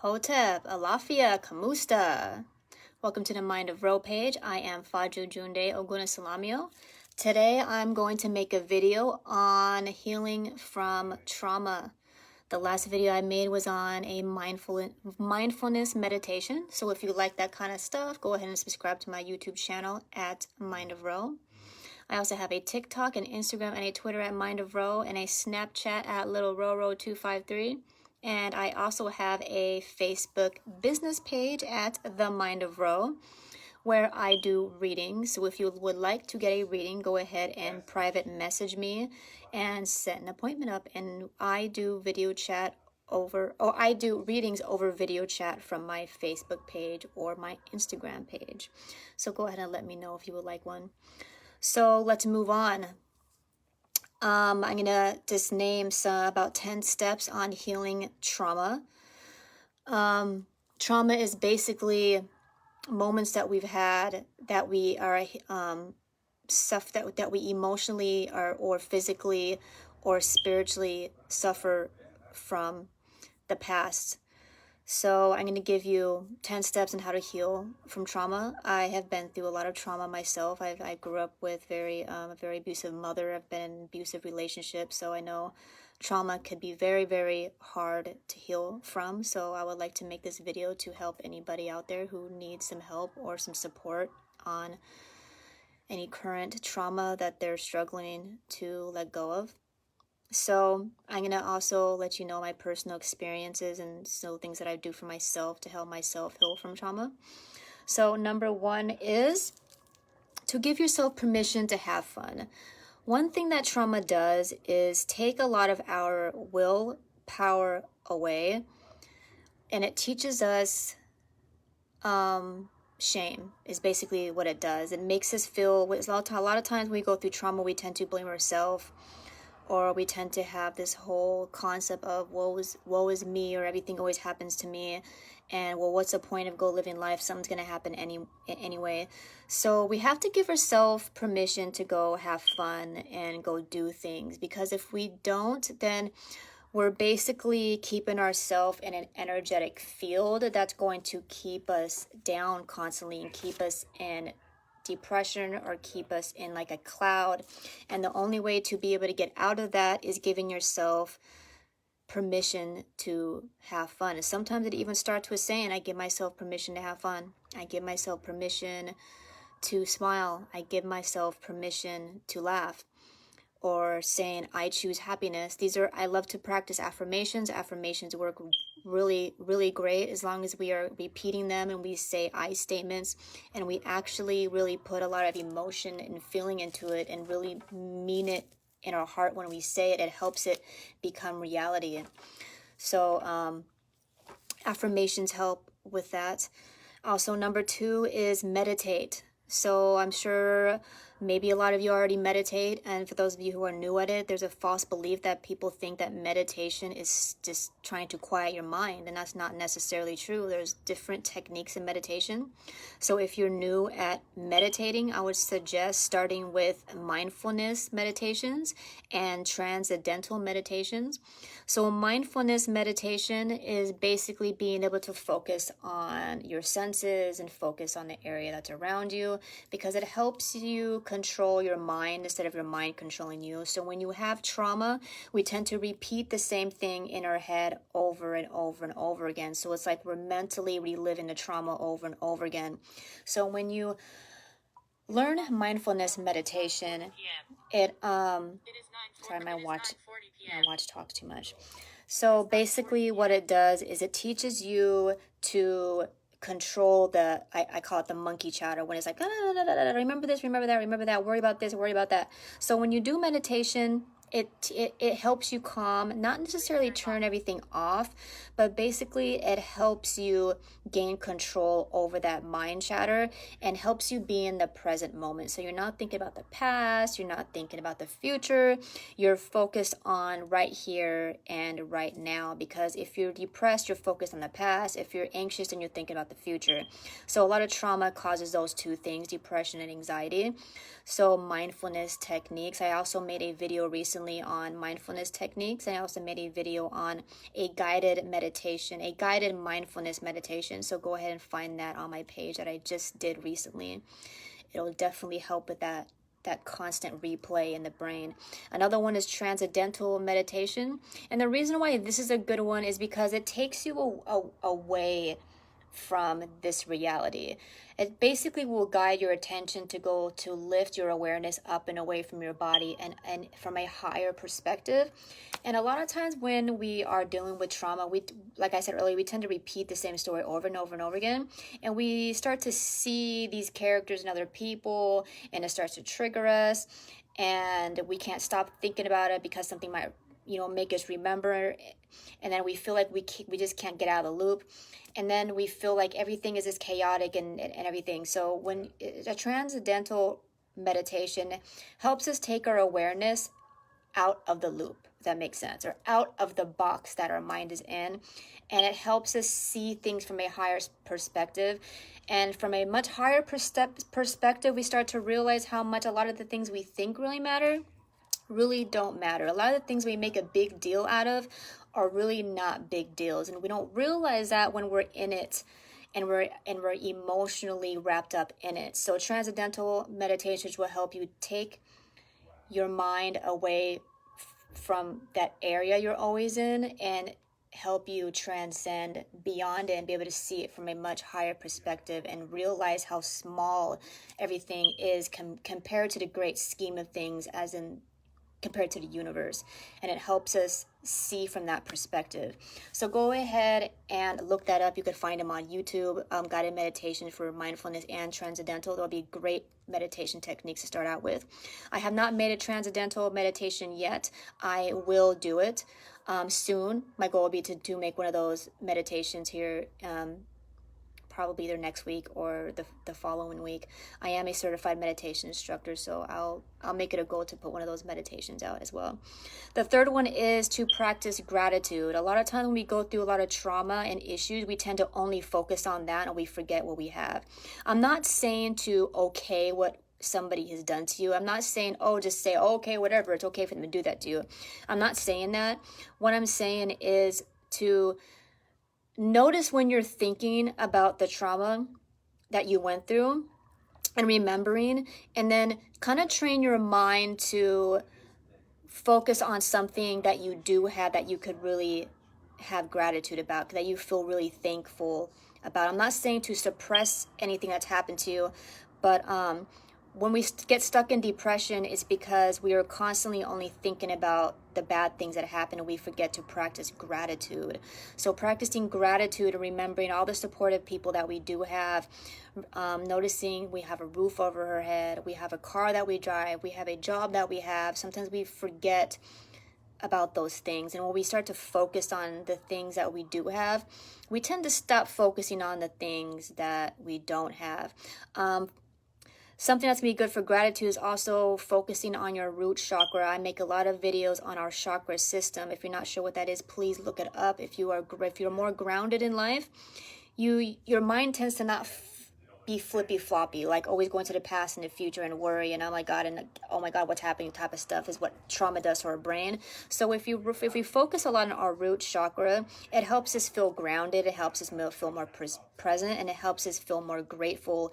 Hotep, Alafia, Kamusta. Welcome to the Mind of Ro page. I am Faju Junde Ogunasalamio. Today I'm going to make a video on healing from trauma. The last video I made was on a mindfulness meditation. So if you like that kind of stuff, go ahead and subscribe to my YouTube channel at Mind of Ro. I also have a TikTok, an Instagram, and a Twitter at Mind of Ro, and a Snapchat at Little Roro253. And I also have a Facebook business page at The Mind of Ro, where I do readings. So if you would like to get a reading, go ahead and private message me and set an appointment up. And I do I do readings over video chat from my Facebook page or my Instagram page. So go ahead and let me know if you would like one. So let's move on. I'm going to just name about 10 steps on healing trauma. Trauma is basically moments that we've had that we are stuff that we emotionally or physically or spiritually suffer from the past. So I'm going to give you 10 steps on how to heal from trauma. I have been through a lot of trauma myself. I grew up with a very abusive mother. I've been in abusive relationships, so I know trauma could be very, very hard to heal from. So I would like to make this video to help anybody out there who needs some help or some support on any current trauma that they're struggling to let go of. So I'm going to also let you know my personal experiences and so things that I do for myself to help myself heal from trauma. So number one is to give yourself permission to have fun. One thing that trauma does is take a lot of our willpower away, and it teaches us shame is basically what it does. It makes us feel, a lot of times when we go through trauma, we tend to blame ourselves. Or we tend to have this whole concept of woe is me, or everything always happens to me. And well, what's the point of living life? Something's going to happen anyway. So we have to give ourselves permission to go have fun and go do things. Because if we don't, then we're basically keeping ourselves in an energetic field that's going to keep us down constantly and keep us in depression or keep us in like a cloud. And the only way to be able to get out of that is giving yourself permission to have fun. And sometimes it even starts with saying, I give myself permission to have fun. I give myself permission to smile. I give myself permission to laugh. Or saying, I choose happiness. I love to practice affirmations. Affirmations work really, really great as long as we are repeating them and we say I statements and we actually really put a lot of emotion and feeling into it and really mean it in our heart when we say it. It helps it become reality. So affirmations help with that. Also, number 2 is meditate. So I'm sure maybe a lot of you already meditate, and for those of you who are new at it, there's a false belief that people think that meditation is just trying to quiet your mind, and that's not necessarily true. There's different techniques in meditation. So if you're new at meditating, I would suggest starting with mindfulness meditations and transcendental meditations. So mindfulness meditation is basically being able to focus on your senses and focus on the area that's around you, because it helps you control your mind instead of your mind controlling you. So when you have trauma, we tend to repeat the same thing in our head over and over and over again. So it's like we're mentally reliving the trauma over and over again. So when you learn mindfulness meditation, sorry, my watch talks too much. So basically what it does is it teaches you to control I call it the monkey chatter, when it's like, remember this, remember that, worry about this, worry about that. So when you do meditation, it helps you calm, not necessarily turn everything off, but basically it helps you gain control over that mind chatter and helps you be in the present moment. So you're not thinking about the past, you're not thinking about the future, you're focused on right here and right now. Because if you're depressed, you're focused on the past. If you're anxious, then you're thinking about the future. So a lot of trauma causes those two things, depression and anxiety. So mindfulness techniques. I also made a video recently recently on mindfulness techniques. I also made a video on a guided meditation, a guided mindfulness meditation. So go ahead and find that on my page that I just did recently. It'll definitely help with that constant replay in the brain. Another one is transcendental meditation. And the reason why this is a good one is because it takes you away from this reality. It basically will guide your attention to go to lift your awareness up and away from your body and from a higher perspective. And a lot of times when we are dealing with trauma, we, like I said earlier, we tend to repeat the same story over and over and over again. And we start to see these characters and other people, and it starts to trigger us. And we can't stop thinking about it because something might, make us remember. And then we feel like we just can't get out of the loop. And then we feel like everything is just chaotic and everything. So when a transcendental meditation helps us take our awareness out of the loop, if that makes sense, or out of the box that our mind is in. And it helps us see things from a higher perspective. And from a much higher perspective, we start to realize how much a lot of the things we think really matter really don't matter. A lot of the things we make a big deal out of are really not big deals, and we don't realize that when we're in it and we're emotionally wrapped up in it. So transcendental meditations will help you take your mind away from that area you're always in and help you transcend beyond it and be able to see it from a much higher perspective and realize how small everything is compared to the great scheme of things, as in compared to the universe. And it helps us see from that perspective. So go ahead and look that up. You could find them on YouTube, guided meditation for mindfulness and transcendental. There'll be great meditation techniques to start out with. I have not made a transcendental meditation yet. I will do it soon. My goal will be to make one of those meditations here probably either next week or the following week. I am a certified meditation instructor, so I'll make it a goal to put one of those meditations out as well. The third one is to practice gratitude. A lot of times when we go through a lot of trauma and issues, we tend to only focus on that and we forget what we have. I'm not saying to okay what somebody has done to you. I'm not saying, just say, okay, whatever, it's okay for them to do that to you. I'm not saying that. What I'm saying is to notice when you're thinking about the trauma that you went through and remembering, and then kind of train your mind to focus on something that you do have that you could really have gratitude about, that you feel really thankful about. I'm not saying to suppress anything that's happened to you, but when we get stuck in depression, it's because we are constantly only thinking about the bad things that happen and we forget to practice gratitude. So practicing gratitude and remembering all the supportive people that we do have, noticing we have a roof over our head, we have a car that we drive, we have a job that we have. Sometimes we forget about those things. And when we start to focus on the things that we do have, we tend to stop focusing on the things that we don't have. Something that's going to be good for gratitude is also focusing on your root chakra. I make a lot of videos on our chakra system. If you're not sure what that is, please look it up. If you're more grounded in life, your mind tends to not be flippy floppy, like always going to the past and the future and worry and oh my god what's happening type of stuff is what trauma does to our brain. So if we focus a lot on our root chakra, it helps us feel grounded, it helps us feel more present, and it helps us feel more grateful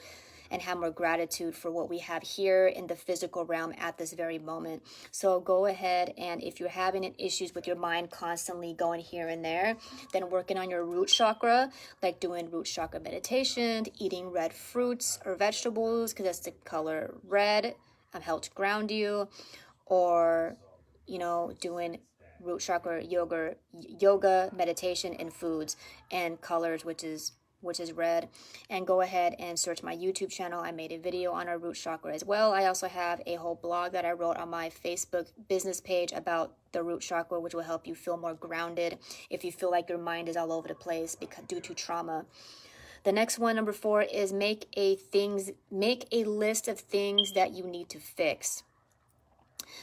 and have more gratitude for what we have here in the physical realm at this very moment. So go ahead, and if you're having issues with your mind constantly going here and there, then working on your root chakra, like doing root chakra meditation, eating red fruits or vegetables, because that's the color red, helps ground you, or, doing root chakra yoga meditation in foods and colors, which is red. And go ahead and search my YouTube channel. I made a video on our root chakra as well. I also have a whole blog that I wrote on my Facebook business page about the root chakra, which will help you feel more grounded if you feel like your mind is all over the place due to trauma. The next one, number 4, is make a list of things that you need to fix.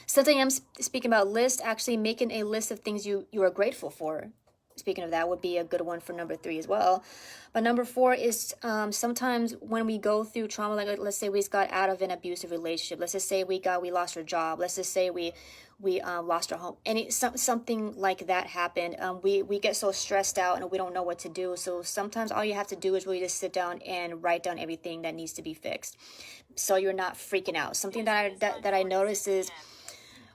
Since I am speaking about lists, actually making a list of things you are grateful for. speaking of that, would be a good one for number 3 as well. But number 4 is sometimes when we go through trauma, like let's say we got out of an abusive relationship. Let's just say we lost our job. Let's just say we lost our home. Something like that happened. We get so stressed out and we don't know what to do. So sometimes all you have to do is really just sit down and write down everything that needs to be fixed, so you're not freaking out. Something that I noticed is,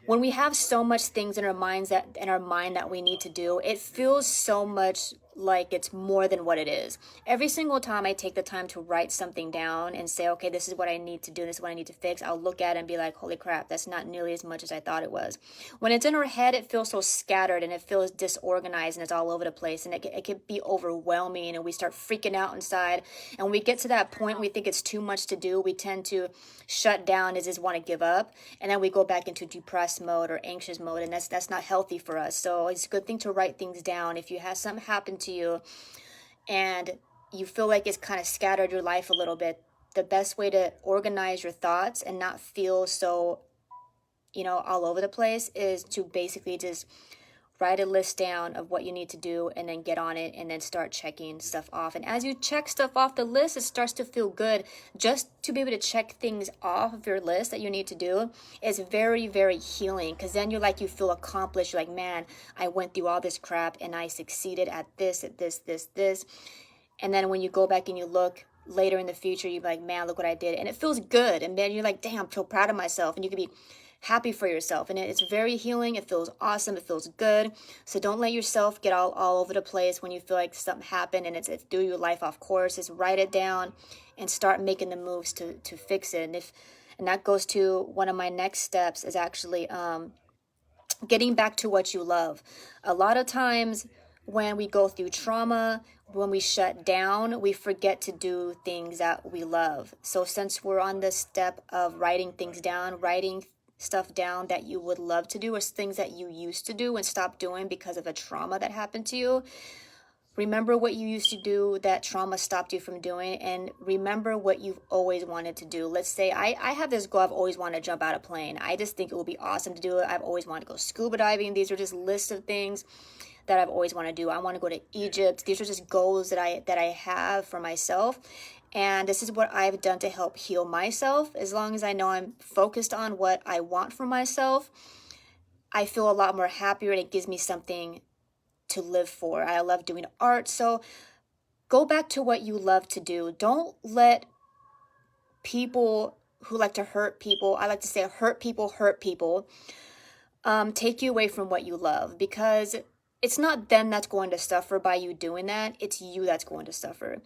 when we have so much things in our mind that we need to do, it feels so much like it's more than what it is. Every single time I take the time to write something down and say, okay, this is what I need to do, this is what I need to fix, I'll look at it and be like, holy crap, that's not nearly as much as I thought it was. When it's in our head, it feels so scattered and it feels disorganized and it's all over the place, and it can be overwhelming, and we start freaking out inside. And when we get to that point, we think it's too much to do, we tend to shut down and just want to give up, and then we go back into depressed mode or anxious mode, and that's not healthy for us. So it's a good thing to write things down. If you have something happen to you and you feel like it's kind of scattered your life a little bit, the best way to organize your thoughts and not feel so, all over the place is to basically just write a list down of what you need to do and then get on it and then start checking stuff off. And as you check stuff off the list, it starts to feel good. Just to be able to check things off of your list that you need to do is very, very healing, because then you feel accomplished. You're like, man, I went through all this crap and I succeeded at this. And then when you go back and you look later in the future, you're like, man, look what I did. And it feels good. And then you're like, damn, I'm so proud of myself. And you can be happy for yourself, and it's very healing. It feels awesome. It feels good. So don't let yourself get all over the place when you feel like something happened and it's threw your life off course. Just write it down and start making the moves to fix it. And that goes to one of my next steps, is actually getting back to what you love. A lot of times when we go through trauma, when we shut down, we forget to do things that we love. So since we're on the step of writing things down, writing stuff down that you would love to do, or things that you used to do and stopped doing because of a trauma that happened to you. Remember what you used to do that trauma stopped you from doing, and remember what you've always wanted to do. Let's say I have this goal. I've always wanted to jump out of a plane. I just think it would be awesome to do it. I've always wanted to go scuba diving. These are just lists of things that I've always wanted to do. I want to go to Egypt. These are just goals that I have for myself. And this is what I've done to help heal myself. As long as I know I'm focused on what I want for myself, I feel a lot more happier, and it gives me something to live for. I love doing art. So go back to what you love to do. Don't let people who like to hurt people, I like to say hurt people, take you away from what you love, because it's not them that's going to suffer by you doing that. It's you that's going to suffer.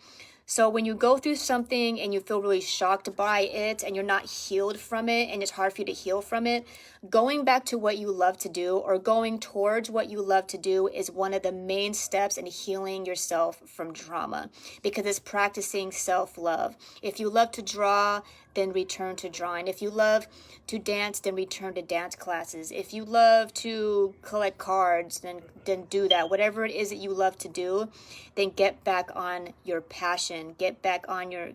So when you go through something and you feel really shocked by it and you're not healed from it and it's hard for you to heal from it, going back to what you love to do or going towards what you love to do is one of the main steps in healing yourself from trauma, because it's practicing self-love. If you love to draw, then return to drawing. If you love to dance, then return to dance classes. If you love to collect cards, then do that. Whatever it is that you love to do, then get back on your passion. Get back on your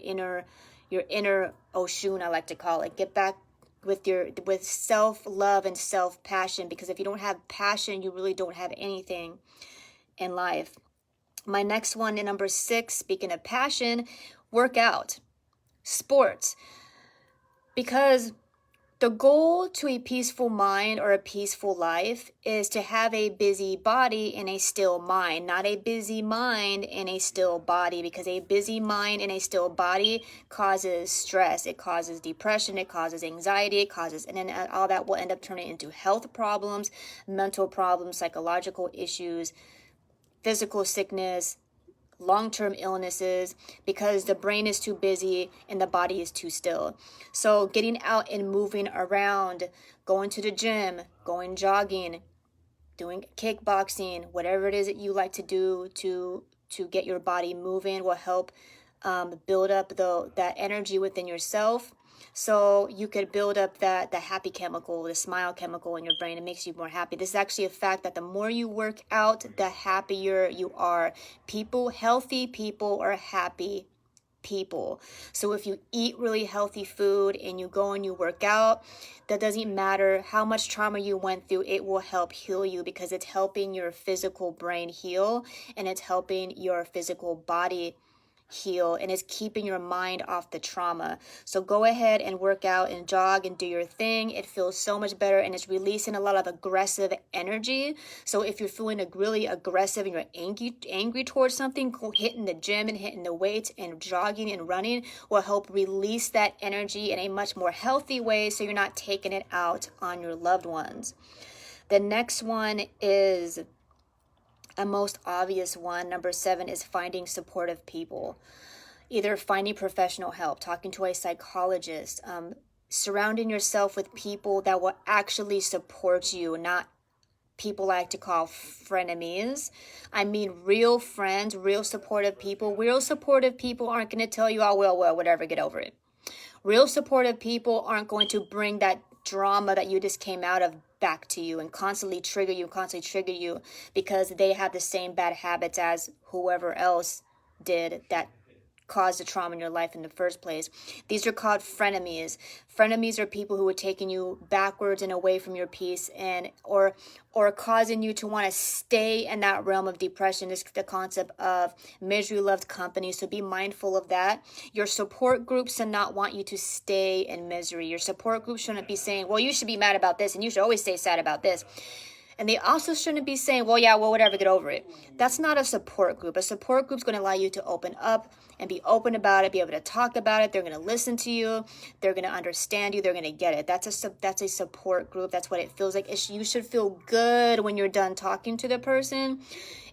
inner Oshun, I like to call it. Get back with self-love and self-passion, because if you don't have passion, you really don't have anything in life. My next one, in number 6, speaking of passion, work out. Sports, because the goal to a peaceful mind or a peaceful life is to have a busy body in a still mind, not a busy mind in a still body, because a busy mind in a still body causes stress, it causes depression, it causes anxiety, and then all that will end up turning into health problems, mental problems, psychological issues, physical sickness, long-term illnesses, because the brain is too busy and the body is too still. So getting out and moving around, going to the gym, going jogging, doing kickboxing, whatever it is that you like to do to get your body moving will help build up that energy within yourself, so you could build up the happy chemical, the smile chemical in your brain. It makes you more happy. This is actually a fact that the more you work out, the happier you are. Healthy people are happy people. So if you eat really healthy food and you go and you work out, that doesn't matter how much trauma you went through, it will help heal you, because it's helping your physical brain heal, and it's helping your physical body heal, and it's keeping your mind off the trauma. So go ahead and work out and jog and do your thing. It feels so much better, and it's releasing a lot of aggressive energy. So if you're feeling really aggressive and you're angry towards something, hitting the gym and hitting the weights and jogging and running will help release that energy in a much more healthy way, so you're not taking it out on your loved ones. The next one is a most obvious one. Number 7 is finding supportive people. Either finding professional help, talking to a psychologist, surrounding yourself with people that will actually support you, not people I like to call frenemies. I mean real friends, real supportive people. Real supportive people aren't going to tell you, oh, well, whatever, get over it. Real supportive people aren't going to bring that drama that you just came out of back to you and constantly trigger you because they have the same bad habits as whoever else did that caused the trauma in your life in the first place. These are called frenemies. Frenemies are people who are taking you backwards and away from your peace, and or causing you to want to stay in that realm of depression. This is the concept of misery loves company. So be mindful of that. Your support groups should not want you to stay in misery. Your support group shouldn't be saying, well, you should be mad about this and you should always stay sad about this. And they also shouldn't be saying, well, yeah, well, whatever, get over it. That's not a support group. A support group is going to allow you to open up and be open about it, be able to talk about it. They're going to listen to you. They're going to understand you. They're going to get it. That's a support group. That's what it feels like. You should feel good when you're done talking to the person.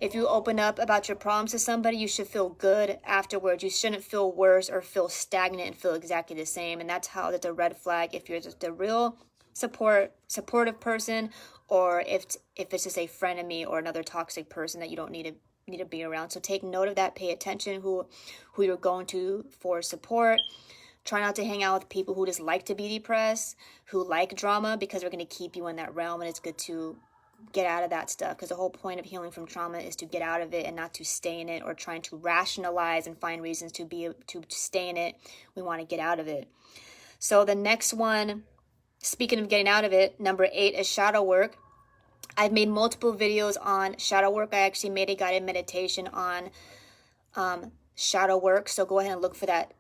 If you open up about your problems to somebody, you should feel good afterwards. You shouldn't feel worse or feel stagnant and feel exactly the same. And that's how that's a red flag if you're just a real supportive person, or if it's just a frenemy or another toxic person that you don't need to be around. So take note of that. Pay attention who you're going to for support. Try not to hang out with people who just like to be depressed, who like drama, because they're going to keep you in that realm. And it's good to get out of that stuff, because the whole point of healing from trauma is to get out of it and not to stay in it, or trying to rationalize and find reasons to stay in it. We want to get out of it. So the next one, speaking of getting out of it, number 8 is shadow work. I've made multiple videos on shadow work. I actually made a guided meditation on shadow work. So go ahead and look for that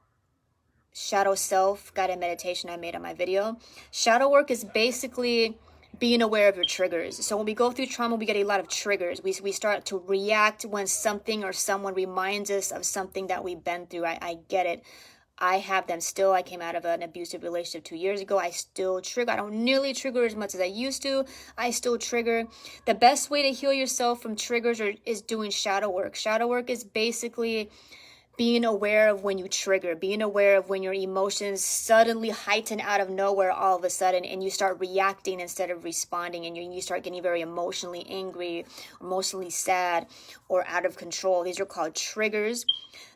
shadow self guided meditation I made on my video. Shadow work is basically being aware of your triggers. So when we go through trauma, we get a lot of triggers. We start to react when something or someone reminds us of something that we've been through. I get it. I have them still. I came out of an abusive relationship 2 years ago. I still trigger. I don't nearly trigger as much as I used to. I still trigger. The best way to heal yourself from triggers is doing shadow work. Shadow work is basically being aware of when you trigger, being aware of when your emotions suddenly heighten out of nowhere all of a sudden, and you start reacting instead of responding, and you start getting very emotionally angry, emotionally sad, or out of control. These are called triggers.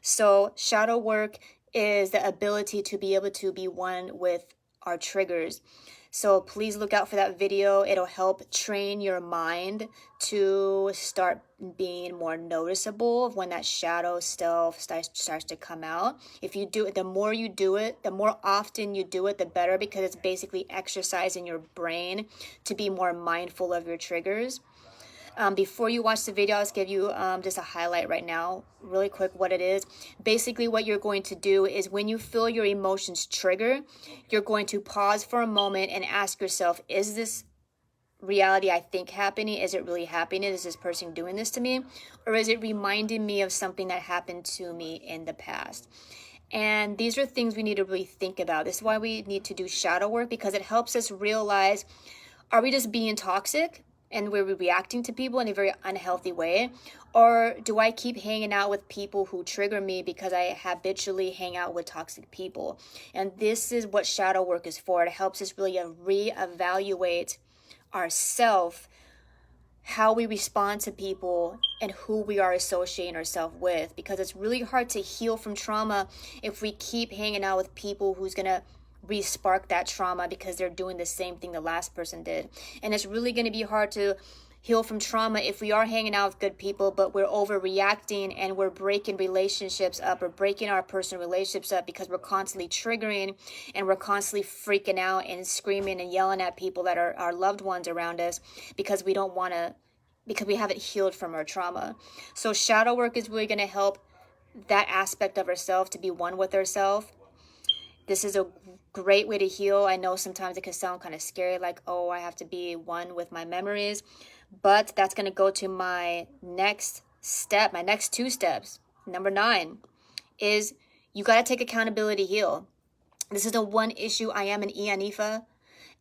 So shadow work is the ability to be able to be one with our triggers. So please look out for that video. It'll help train your mind to start being more noticeable of when that shadow self starts to come out. If you do it, the more you do it, the more often you do it, the better, because it's basically exercising your brain to be more mindful of your triggers. Before you watch the video, I'll just give you just a highlight right now, really quick, what it is. Basically, what you're going to do is when you feel your emotions trigger, you're going to pause for a moment and ask yourself, is this reality I think happening? Is it really happening? Is this person doing this to me? Or is it reminding me of something that happened to me in the past? And these are things we need to really think about. This is why we need to do shadow work, because it helps us realize, are we just being toxic and we're reacting to people in a very unhealthy way? Or do I keep hanging out with people who trigger me because I habitually hang out with toxic people? And this is what shadow work is for. It helps us really reevaluate ourselves, how we respond to people, and who we are associating ourselves with. Because it's really hard to heal from trauma if we keep hanging out with people who's going to re-spark that trauma because they're doing the same thing the last person did. And it's really going to be hard to heal from trauma if we are hanging out with good people, but we're overreacting and we're breaking relationships up or breaking our personal relationships up because we're constantly triggering and we're constantly freaking out and screaming and yelling at people that are our loved ones around us because we don't want to, because we haven't healed from our trauma. So shadow work is really going to help that aspect of ourselves to be one with ourselves. This is a great way to heal. I know sometimes it can sound kind of scary, like, oh, I have to be one with my memories. But that's going to go to my next step, my next 2 steps. Number 9 is you got to take accountability to heal. This is the one issue. I am an Ianifa,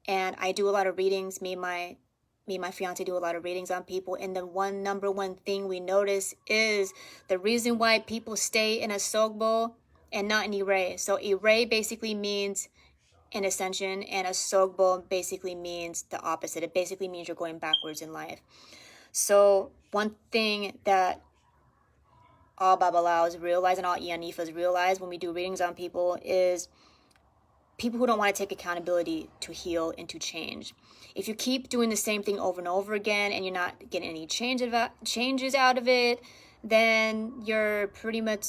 and I do a lot of readings. Me and my fiance do a lot of readings on people. And the number one thing we notice is the reason why people stay in a sogbo and not an Ire. So Ire basically means an ascension, and a sogbo basically means the opposite. It basically means you're going backwards in life. So one thing that all Babalaos realize and all Ianifas realize when we do readings on people is people who don't want to take accountability to heal and to change. If you keep doing the same thing over and over again and you're not getting any changes out of it, then you're pretty much...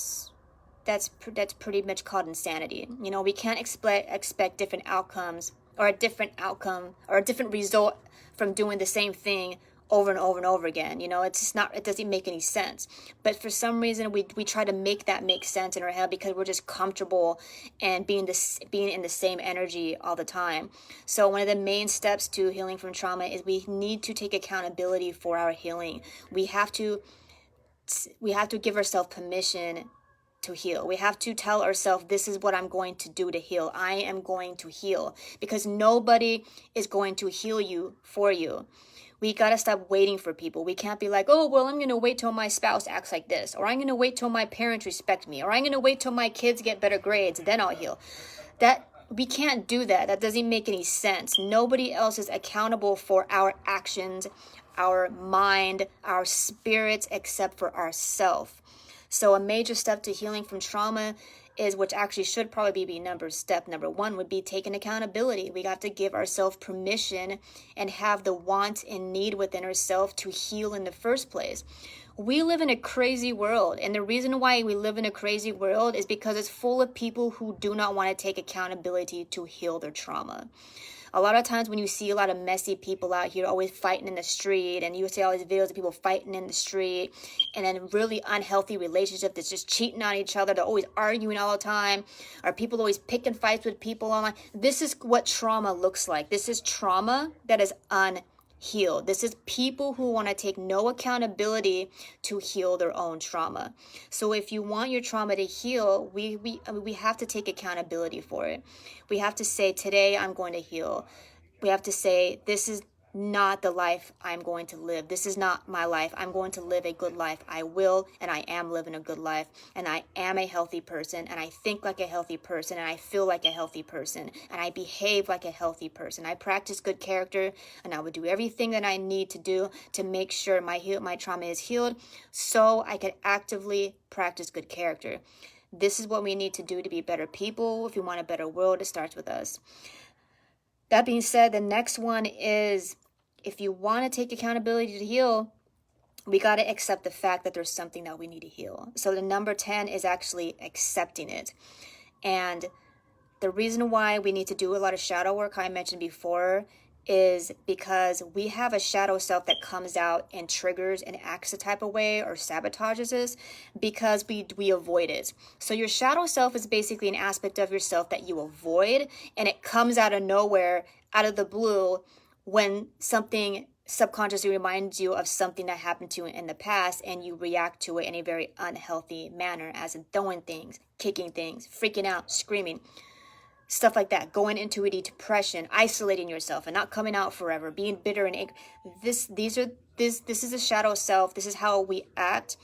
That's pretty much called insanity. You know, we can't expect different outcomes or a different outcome or a different result from doing the same thing over and over and over again. You know, it's just not, it doesn't make any sense. But for some reason, we try to make that make sense in our head because we're just comfortable and being in the same energy all the time. So one of the main steps to healing from trauma is we need to take accountability for our healing. We have to give ourselves permission to heal. We have to tell ourselves, this is what I'm going to do to heal. I am going to heal, because nobody is going to heal you for you. We got to stop waiting for people. We can't be like, oh, well, I'm going to wait till my spouse acts like this, or I'm going to wait till my parents respect me, or I'm going to wait till my kids get better grades, then I'll heal. We can't do that. That doesn't make any sense. Nobody else is accountable for our actions, our mind, our spirits, except for ourselves. So a major step to healing from trauma is, which actually should probably be step number 1, would be taking accountability. We got to give ourselves permission and have the want and need within ourselves to heal in the first place. We live in a crazy world, and the reason why we live in a crazy world is because it's full of people who do not want to take accountability to heal their trauma. A lot of times when you see a lot of messy people out here always fighting in the street, and you see all these videos of people fighting in the street, and then really unhealthy relationships that's just cheating on each other, they're always arguing all the time, or people always picking fights with people online. This is what trauma looks like. This is trauma that is unhealed. This is people who want to take no accountability to heal their own trauma. So if you want your trauma to heal, we have to take accountability for it. We have to say, today I'm going to heal. We have to say, this is not the life I'm going to live. This is not my life. I'm going to live a good life. I will, and I am living a good life, and I am a healthy person, and I think like a healthy person, and I feel like a healthy person, and I behave like a healthy person. I practice good character, and I would do everything that I need to do to make sure my trauma is healed, so I could actively practice good character. This is what we need to do to be better people. If you want a better world, it starts with us. That being said, the next one is, if you want to take accountability to heal, we got to accept the fact that there's something that we need to heal. So the number 10 is actually accepting it. And the reason why we need to do a lot of shadow work, I mentioned before, is because we have a shadow self that comes out and triggers and acts a type of way or sabotages us because we avoid it. So your shadow self is basically an aspect of yourself that you avoid, and it comes out of nowhere, out of the blue, when something subconsciously reminds you of something that happened to you in the past, and you react to it in a very unhealthy manner, as in throwing things, kicking things, freaking out, screaming, stuff like that, going into a depression, isolating yourself and not coming out forever, being bitter and angry. This is a shadow self. This is how we act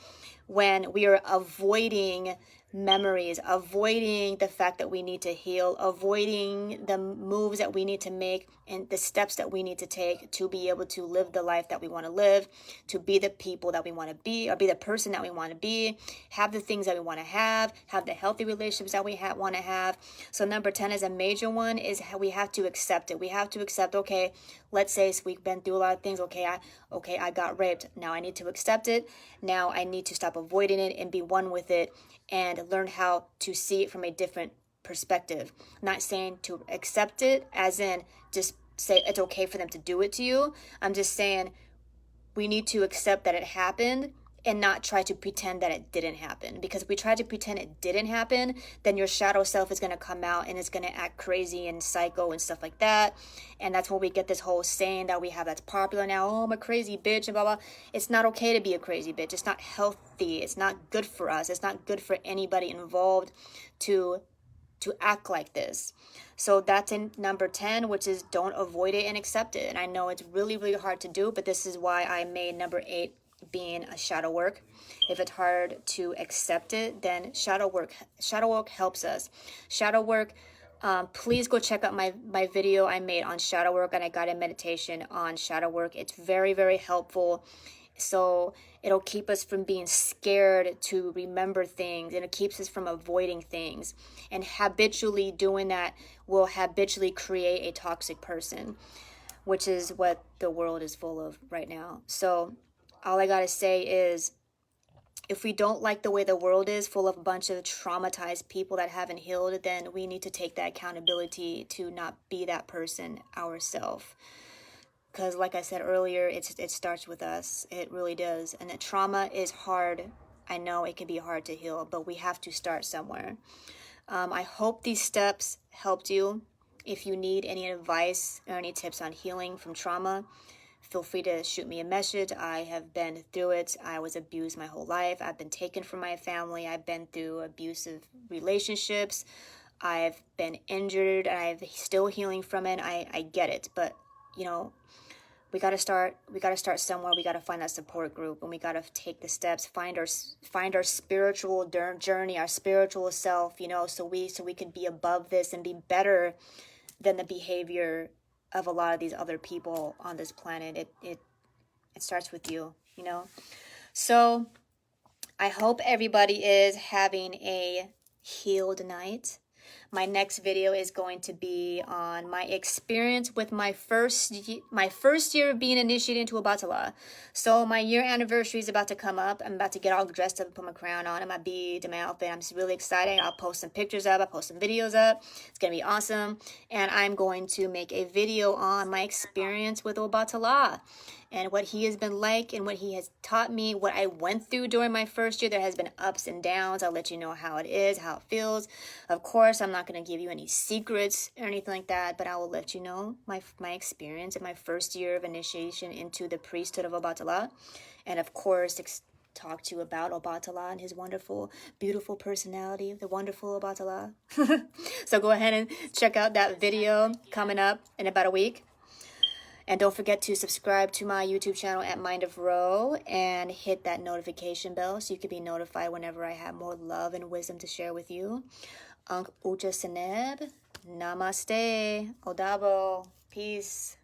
when we are avoiding memories, avoiding the fact that we need to heal, avoiding the moves that we need to make and the steps that we need to take to be able to live the life that we want to live, to be the people that we want to be, or be the person that we want to be, have the things that we want to have the healthy relationships that we want to have. So number 10 is a major one, is how we have to accept it. We have to accept, okay, let's say we've been through a lot of things. Okay, I got raped. Now I need to accept it. Now I need to stop avoiding it and be one with it and learn how to see it from a different perspective. Not saying to accept it as in just say it's okay for them to do it to you. I'm just saying we need to accept that it happened and not try to pretend that it didn't happen. Because if we try to pretend it didn't happen, then your shadow self is going to come out and it's going to act crazy and psycho and stuff like that. And that's when we get this whole saying that we have that's popular now, oh, I'm a crazy bitch and blah, blah. It's not okay to be a crazy bitch. It's not healthy. It's not good for us. It's not good for anybody involved to act like this. So that's in number 10, which is don't avoid it and accept it. And I know it's really, really hard to do, but this is why I made number 8 being a shadow work. If it's hard to accept it, then shadow work helps us. Shadow work, please go check out my video I made on shadow work, and I got a meditation on shadow work. It's very, very helpful. So it'll keep us from being scared to remember things, and it keeps us from avoiding things. And habitually doing that will habitually create a toxic person, which is what the world is full of right now. So all I gotta say is, if we don't like the way the world is, full of a bunch of traumatized people that haven't healed, then we need to take that accountability to not be that person ourselves. Because like I said earlier, it starts with us. It really does. And that trauma is hard. I know it can be hard to heal, but we have to start somewhere. I hope these steps helped you. If you need any advice or any tips on healing from trauma, feel free to shoot me a message. I have been through it. I was abused my whole life. I've been taken from my family. I've been through abusive relationships. I've been injured. I'm still healing from it. I get it. But, you know, we got to start somewhere. We got to find that support group, and we got to take the steps, find our spiritual journey, our spiritual self, you know, so we can be above this and be better than the behavior of a lot of these other people on this planet. It starts with you, you know. So I hope everybody is having a healed night. My next video is going to be on my experience with my first year of being initiated into Obatala. So my year anniversary is about to come up. I'm about to get all dressed up and put my crown on and my beads and my outfit. I'm just really excited. I'll post some pictures up. I'll post some videos up. It's going to be awesome. And I'm going to make a video on my experience with Obatala and what he has been like and what he has taught me, what I went through during my first year. There has been ups and downs. I'll let you know how it is, how it feels. Of course, I'm not going to give you any secrets or anything like that, but I will let you know my experience in my first year of initiation into the priesthood of Obatala. And of course, talk to you about Obatala and his wonderful, beautiful personality, the wonderful Obatala. So go ahead and check out that video coming up in about a week. And don't forget to subscribe to my YouTube channel at Mind of Ro and hit that notification bell so you can be notified whenever I have more love and wisdom to share with you. Ucha Seneb, Namaste, Odabo, peace.